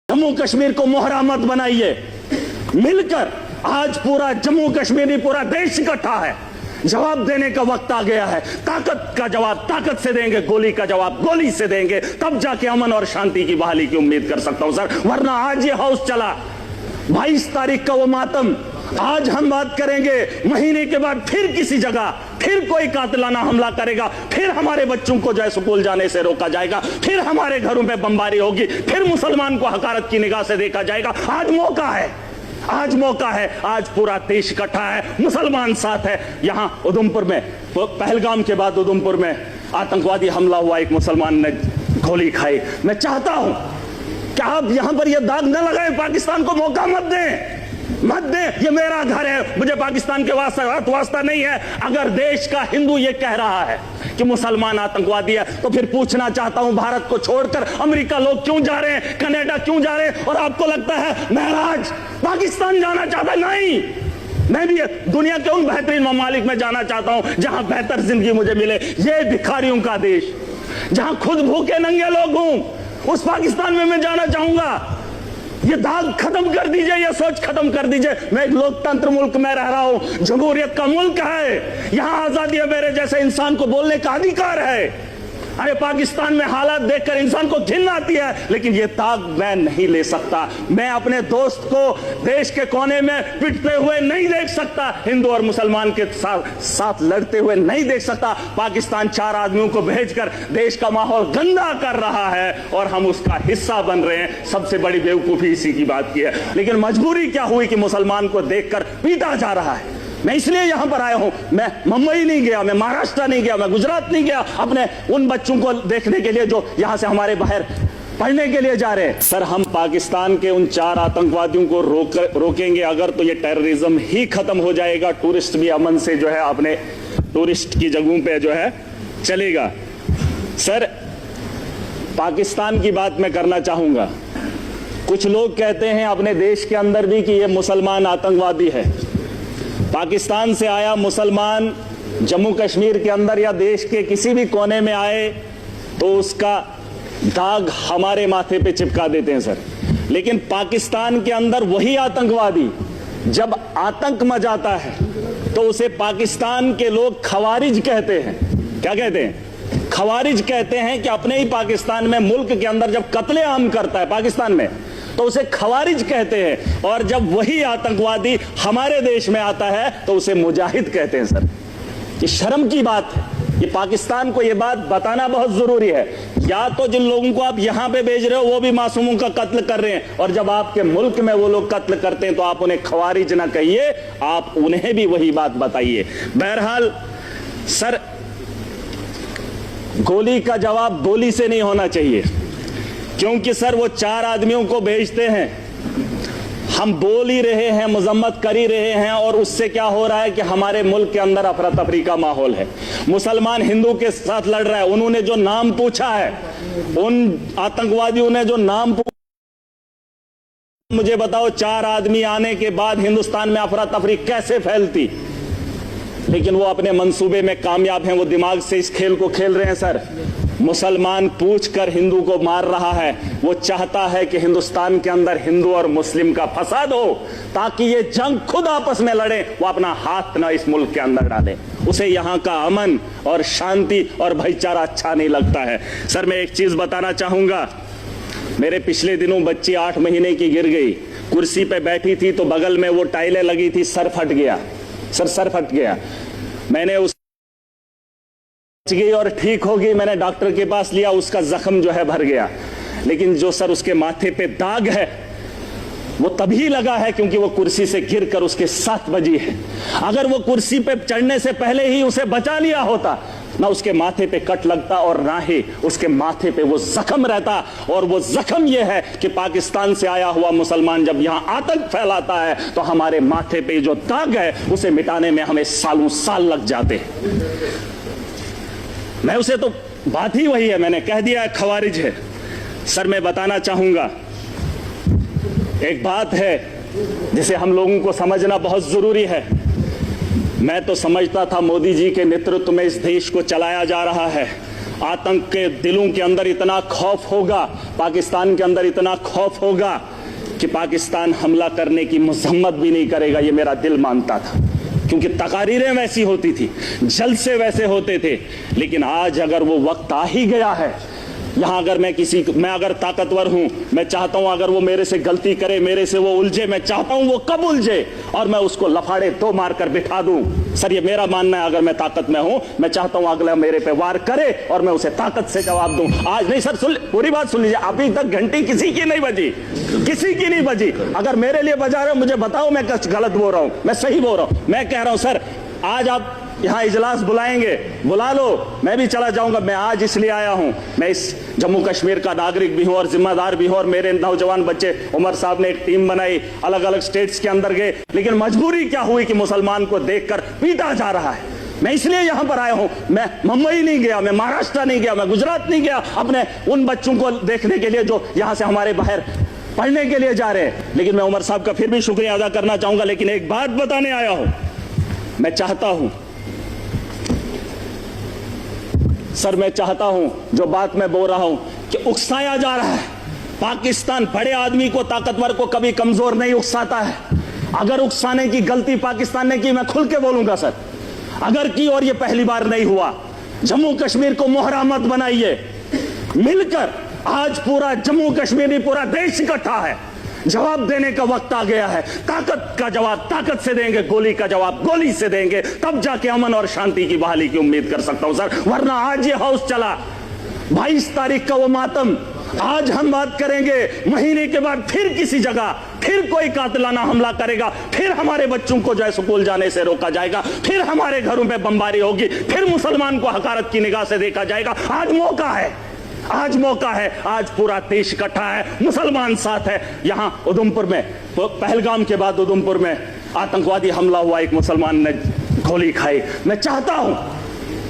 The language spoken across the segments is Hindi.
जम्मू कश्मीर को मोहरा मत बनाइए। मिलकर आज पूरा जम्मू कश्मीर नहीं, पूरा देश इकट्ठा है। जवाब देने का वक्त आ गया है। ताकत का जवाब ताकत से देंगे, गोली का जवाब गोली से देंगे, तब जाके अमन और शांति की बहाली की उम्मीद कर सकता हूं सर। वरना आज ये हाउस चला, 22 तारीख का वो मातम, आज हम बात करेंगे, महीने के बाद फिर किसी जगह फिर कोई कातिलाना हमला करेगा, फिर हमारे बच्चों को जो है स्कूल जाने से रोका जाएगा, फिर हमारे घरों पे बमबारी होगी, फिर मुसलमान को हकारत की निगाह से देखा जाएगा। आज मौका है, आज मौका है, आज पूरा देश इकट्ठा है, मुसलमान साथ है। यहां उधमपुर में, पहलगाम के बाद उधमपुर में आतंकवादी हमला हुआ, एक मुसलमान ने गोली खाई। मैं चाहता हूं कि आप यहां पर यह दाग न लगाएं, पाकिस्तान को मौका मत दें, मत दे। ये मेरा घर है, मुझे पाकिस्तान के वास्ता नहीं है। अगर देश का हिंदू ये कह रहा है कि मुसलमान आतंकवादी है, तो फिर पूछना चाहता हूं, भारत को छोड़कर अमेरिका लोग क्यों जा रहे हैं, कनाडा क्यों जा रहे हैं? और आपको लगता है महराज पाकिस्तान जाना चाहता है? नहीं, मैं भी दुनिया के उन बेहतरीन ममालिक में जाना चाहता हूं जहां बेहतर जिंदगी मुझे मिले। ये भिखारियों का देश, जहां खुद भूखे नंगे लोग हूं, उस पाकिस्तान में मैं जाना चाहूंगा। ये दाग खत्म कर दीजिए, ये सोच खत्म कर दीजिए। मैं एक लोकतंत्र मुल्क में रह रहा हूं, जमहूरियत का मुल्क है, यहां आजादी है, मेरे जैसे इंसान को बोलने का अधिकार है। अरे पाकिस्तान में हालात देखकर इंसान को घिन आती है, लेकिन ये दाग मैं नहीं ले सकता। मैं अपने दोस्त को देश के कोने में पिटते हुए नहीं देख सकता, हिंदू और मुसलमान के साथ लड़ते हुए नहीं देख सकता। पाकिस्तान 4 आदमियों को भेजकर देश का माहौल गंदा कर रहा है और हम उसका हिस्सा बन रहे हैं। सबसे बड़ी बेवकूफी इसी की बात की है। लेकिन मजबूरी क्या हुई कि मुसलमान को देखकर पीटा जा रहा है। मैं इसलिए यहां पर आया हूं। मैं मुंबई नहीं गया, मैं महाराष्ट्र नहीं गया, मैं गुजरात नहीं गया अपने उन बच्चों को देखने के लिए जो यहां से हमारे बाहर पढ़ने के लिए जा रहे हैं। सर, हम पाकिस्तान के उन 4 आतंकवादियों को रोकेंगे अगर, तो ये टेररिज्म ही खत्म हो जाएगा। टूरिस्ट भी अमन से जो है अपने टूरिस्ट की जगहों पे जो है चलेगा। सर, पाकिस्तान की बात मैं करना चाहूंगा। कुछ लोग कहते हैं अपने देश के अंदर भी कि ये मुसलमान आतंकवादी है। पाकिस्तान से आया मुसलमान जम्मू कश्मीर के अंदर या देश के किसी भी कोने में आए तो उसका दाग हमारे माथे पे चिपका देते हैं सर। लेकिन पाकिस्तान के अंदर वही आतंकवादी जब आतंक मचाता है तो उसे पाकिस्तान के लोग खवारिज कहते हैं। क्या कहते हैं? खवारिज कहते हैं कि अपने ही पाकिस्तान में, मुल्क के अंदर जब कत्लेआम करता है पाकिस्तान में, तो उसे खवारिज कहते हैं। और जब वही आतंकवादी हमारे देश में आता है तो उसे मुजाहिद कहते हैं सर। ये शर्म की बात है। ये पाकिस्तान को ये बात बताना बहुत जरूरी है। या तो जिन लोगों को आप यहां पे भेज रहे हो वो भी मासूमों का कत्ल कर रहे हैं, और जब आपके मुल्क में वो लोग कत्ल करते हैं तो आप उन्हें खवारिज ना कहिए, आप उन्हें भी वही बात बताइए। बहरहाल सर, गोली का जवाब गोली से नहीं होना चाहिए, क्योंकि सर वो 4 आदमियों को भेजते हैं, हम बोल ही रहे हैं, मजम्मत कर ही रहे हैं, और उससे क्या हो रहा है कि हमारे मुल्क के अंदर अफरा तफरी का माहौल है। मुसलमान हिंदू के साथ लड़ रहा है। उन्होंने जो नाम पूछा है, उन आतंकवादियों ने जो नाम पूछा, मुझे बताओ 4 आदमी आने के बाद हिंदुस्तान में अफरा तफरी कैसे फैलती? लेकिन वो अपने मंसूबे में कामयाब हैं, वो दिमाग से इस खेल को खेल रहे हैं सर। मुसलमान पूछकर हिंदू को मार रहा है। वो चाहता है कि हिंदुस्तान के अंदर हिंदू और मुस्लिम का फसाद हो, ताकि ये जंग खुद आपस में लड़े, वो अपना हाथ ना इस मुल्क के अंदर डाले। उसे यहाँ का अमन और शांति और भाईचारा अच्छा नहीं लगता है। सर, मैं एक चीज बताना चाहूंगा। मेरे पिछले दिनों बच्ची 8 महीने की गिर गई, कुर्सी पे बैठी थी तो बगल में वो टाइलें लगी थी, सर फट गया सर, सर फट गया। मैंने उस गई और ठीक होगी, मैंने डॉक्टर के पास लिया, उसका जख्म जो है भर गया। लेकिन जो सर उसके माथे पे दाग है वो तभी लगा है क्योंकि वो कुर्सी से गिरकर उसके 7 बजी है। अगर वो कुर्सी पे चढ़ने से पहले ही उसे बचा लिया होता, ना उसके माथे पे कट लगता और ना ही उसके माथे पे वो जख्म रहता। और वो जख्म ये है कि पाकिस्तान से आया हुआ मुसलमान जब यहां आतंक फैलाता है तो हमारे माथे पे जो दाग है उसे मिटाने में हमें सालों साल लग जाते हैं। मैं उसे तो बात ही वही है, मैंने कह दिया है खवारिज है। सर, मैं बताना चाहूंगा, एक बात है जिसे हम लोगों को समझना बहुत जरूरी है। मैं तो समझता था मोदी जी के नेतृत्व में इस देश को चलाया जा रहा है, आतंक के दिलों के अंदर इतना खौफ होगा, पाकिस्तान के अंदर इतना खौफ होगा कि पाकिस्तान हमला करने की मजम्मत भी नहीं करेगा। ये मेरा दिल मानता था, क्योंकि तकारीरें वैसी होती थी, जलसे वैसे होते थे। लेकिन आज अगर वो वक्त आ ही गया है, यहां अगर मैं अगर ताकतवर हूं, मैं चाहता हूं अगर वो मेरे से गलती करे, मेरे से वो उलझे, मैं चाहता हूं वो कब उलझे और मैं उसको लफाड़े दो मार कर बिठा दूं। सर ये मेरा मानना है, अगर मैं ताकत में हूं, मैं चाहता हूं अगला मेरे पे वार करे और मैं उसे ताकत से जवाब दूं। आज नहीं सर, पूरी बात सुन लीजिए, अभी तक घंटी किसी की नहीं बजी, किसी की नहीं बजी। अगर मेरे लिए बजा रहे हो मुझे बताओ मैं कुछ गलत बोल रहा हूं, मैं सही बोल रहा हूं। मैं कह रहा हूं सर, आज आप यहां इजलास बुलाएंगे, बुला लो, मैं भी चला जाऊंगा। मैं आज इसलिए आया हूं, मैं इस जम्मू कश्मीर का नागरिक भी हूं और जिम्मेदार भी हूं, और मेरे नौजवान बच्चे, उमर साहब ने एक टीम बनाई, अलग अलग स्टेट्स के अंदर गए, लेकिन मजबूरी क्या हुई कि मुसलमान को देखकर पीटा जा रहा है। मैं इसलिए यहां पर आया हूं। मैं मुंबई नहीं गया, मैं महाराष्ट्र नहीं गया, मैं गुजरात नहीं गया अपने उन बच्चों को देखने के लिए जो यहां से हमारे बाहर पढ़ने के लिए जा रहे हैं। लेकिन मैं उमर साहब का फिर भी शुक्रिया अदा करना चाहूंगा। लेकिन एक बात बताने आया हूं, मैं चाहता हूं सर, मैं चाहता हूं जो बात मैं बोल रहा हूं कि उकसाया जा रहा है। पाकिस्तान बड़े आदमी को, ताकतवर को कभी कमजोर नहीं उकसाता है। अगर उकसाने की गलती पाकिस्तान ने की, मैं खुल के बोलूंगा सर, अगर की, और ये पहली बार नहीं हुआ। जम्मू कश्मीर को मोहरा मत बनाइए, मिलकर आज पूरा जम्मू कश्मीर नहीं पूरा देश इकट्ठा है। जवाब देने का वक्त आ गया है। ताकत का जवाब ताकत से देंगे, गोली का जवाब गोली से देंगे, तब जाके अमन और शांति की बहाली की उम्मीद कर सकता हूं सर। वरना आज ये हाउस चला, 22 तारीख का वो मातम, आज हम बात करेंगे, महीने के बाद फिर किसी जगह फिर कोई कातिलाना हमला करेगा, फिर हमारे बच्चों को जो है स्कूल जाने से रोका जाएगा, फिर हमारे घरों पे बमबारी होगी, फिर मुसलमान को हकारत की निगाह से देखा जाएगा। आज मौका है, आज मौका है, आज पूरा देश इकट्ठा है, मुसलमान साथ है। यहां उधमपुर में, पहलगाम के बाद उधमपुर में आतंकवादी हमला हुआ, एक मुसलमान ने गोली खाई। मैं चाहता हूं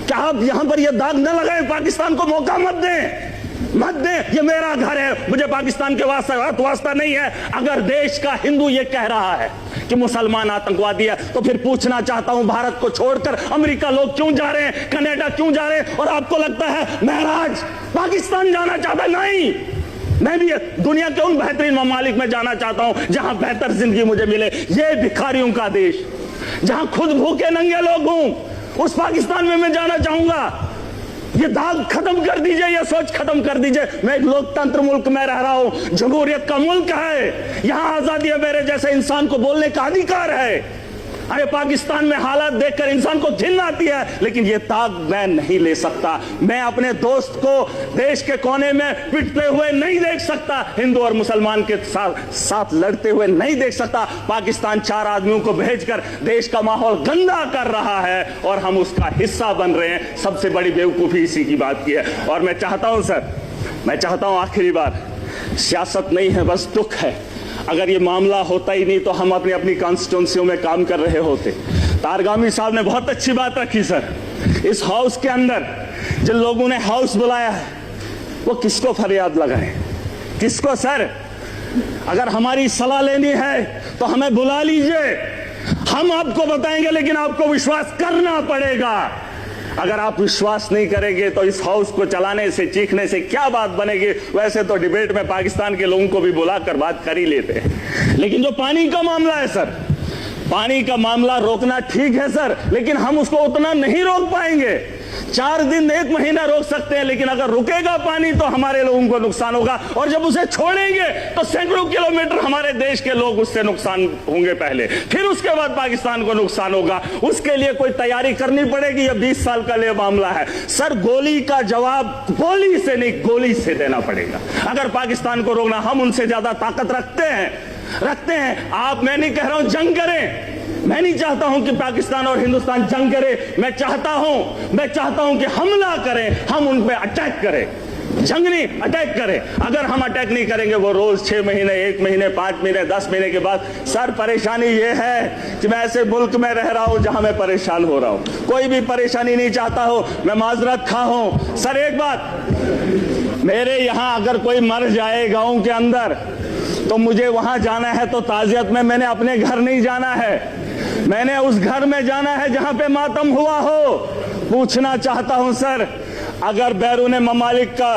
कि आप यहां पर यह दाग न लगाएं, पाकिस्तान को मौका मत दें, मत दें। ये मेरा घर है, मुझे पाकिस्तान के वास्ता नहीं है। अगर देश का हिंदू ये कह रहा है कि मुसलमान आतंकवादी है, तो फिर पूछना चाहता हूं, भारत को छोड़कर अमेरिका लोग क्यों जा रहे हैं, कनाडा क्यों जा रहे हैं, और आपको लगता है महराज पाकिस्तान जाना चाहता है? नहीं, मैं भी दुनिया के उन बेहतरीन ममालिक में जाना चाहता हूं जहां बेहतर जिंदगी मुझे मिले। ये भिखारियों का देश, जहां खुद भूखे नंगे लोग हों, उस पाकिस्तान में मैं जाना चाहूंगा। ये दाग खत्म कर दीजिए, ये सोच खत्म कर दीजिए। मैं एक लोकतंत्र मुल्क में रह रहा हूं, जमहूरियत का मुल्क है, यहां आजादी है, मेरे जैसे इंसान को बोलने का अधिकार है। अरे पाकिस्तान में हालात देखकर इंसान को घिन आती है, लेकिन ये दाग मैं नहीं ले सकता। मैं अपने दोस्त को देश के कोने में पिटते हुए नहीं देख सकता, हिंदू और मुसलमान के साथ लड़ते हुए नहीं देख सकता। पाकिस्तान 4 आदमियों को भेजकर देश का माहौल गंदा कर रहा है और हम उसका हिस्सा बन रहे हैं। सबसे बड़ी बेवकूफी इसी की बात की है। और मैं चाहता हूं सर, मैं चाहता हूं आखिरी बार, सियासत नहीं है, बस दुख है। अगर ये मामला होता ही नहीं तो हम अपनी अपनी कॉन्स्टिट्यूंसियों में काम कर रहे होते। तारगामी साहब ने बहुत अच्छी बात रखी सर। इस हाउस के अंदर जिन लोगों ने हाउस बुलाया है, वो किसको फरियाद लगाए, किसको सर? अगर हमारी सलाह लेनी है तो हमें बुला लीजिए, हम आपको बताएंगे, लेकिन आपको विश्वास करना पड़ेगा। अगर आप विश्वास नहीं करेंगे तो इस हाउस को चलाने से, चीखने से क्या बात बनेगी? वैसे तो डिबेट में पाकिस्तान के लोगों को भी बुलाकर बात कर ही लेते हैं, लेकिन जो पानी का मामला है सर, पानी का मामला रोकना ठीक है सर, लेकिन हम उसको उतना नहीं रोक पाएंगे। 4 दिन 1 महीना रोक सकते हैं, लेकिन अगर रुकेगा पानी तो हमारे लोगों को नुकसान होगा, और जब उसे छोड़ेंगे तो सैकड़ों किलोमीटर हमारे देश के लोग उससे नुकसान होंगे पहले, फिर उसके बाद पाकिस्तान को नुकसान होगा। उसके लिए कोई तैयारी करनी पड़ेगी। यह 20 साल का लिए मामला है सर। गोली का जवाब गोली से नहीं, गोली से देना पड़ेगा। अगर पाकिस्तान को रोकना, हम उनसे ज्यादा ताकत रखते हैं। आप, मैं नहीं कह रहा हूं जंग करें, मैं नहीं चाहता हूं कि पाकिस्तान और हिंदुस्तान जंग करे। मैं चाहता हूं कि हमला करें, हम उन पे अटैक करें, जंग नहीं, अटैक करें। अगर हम अटैक नहीं करेंगे, वो रोज 6 महीने, 1 महीने, 5 महीने, 10 महीने के बाद। सर परेशानी ये है कि मैं ऐसे मुल्क में रह रहा हूं जहां मैं परेशान हो रहा हूं। कोई भी परेशानी नहीं चाहता हो, मैं माजरत खा हूं। सर एक बात, मेरे यहां अगर कोई मर जाए गांव के अंदर, तो मुझे वहां जाना है तो ताजियत में मैंने अपने घर नहीं जाना है, मैंने उस घर में जाना है जहां पे मातम हुआ हो। पूछना चाहता हूं सर, अगर बैरून ममालिक का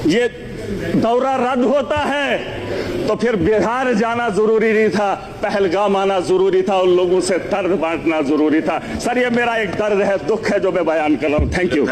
ये दौरा रद्द होता है तो फिर बिहार जाना जरूरी नहीं था, पहलगाम आना जरूरी था और लोगों से दर्द बांटना जरूरी था। सर, ये मेरा एक दर्द है, दुख है जो मैं बयान कर रहा हूं। Thank you.